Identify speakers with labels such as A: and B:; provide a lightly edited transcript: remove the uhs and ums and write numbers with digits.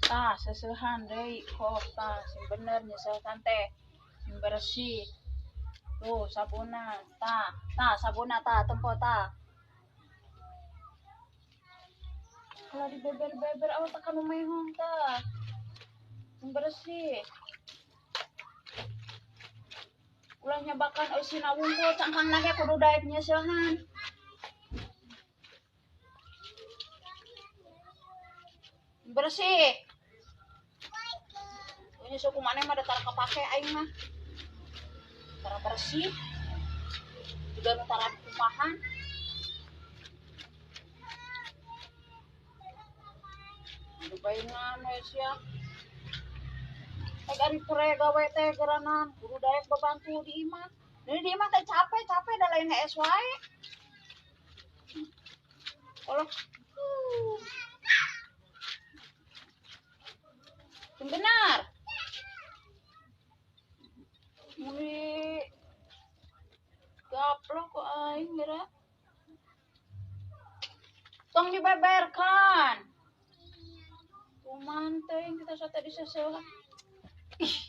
A: Tah sesehan deui kok tah sing bener nyeselkan teh sing bersih. Tuh sabuna tah sabuna tah tempo tah. Kalau dibeber-beber awak tekan mehong tah. Sing bersih. Ulah nyabakan euy sinawungkul cangkang nage kudu daek nyeselhan. Bersih. Ini suku mana mah datang kepake aing mah. Tara bersih. Juga nu tara kumahan. Dupaingan we sia. Ek ari pure gawe teh geranan kudu daek bebantu di imah. Jadi di imah teh capek da lain es wae. Kalau benar. Muli gaplok kok aing geura. Tong dibeberkan. Kumaha teh kita sate diseseuhan. Ih,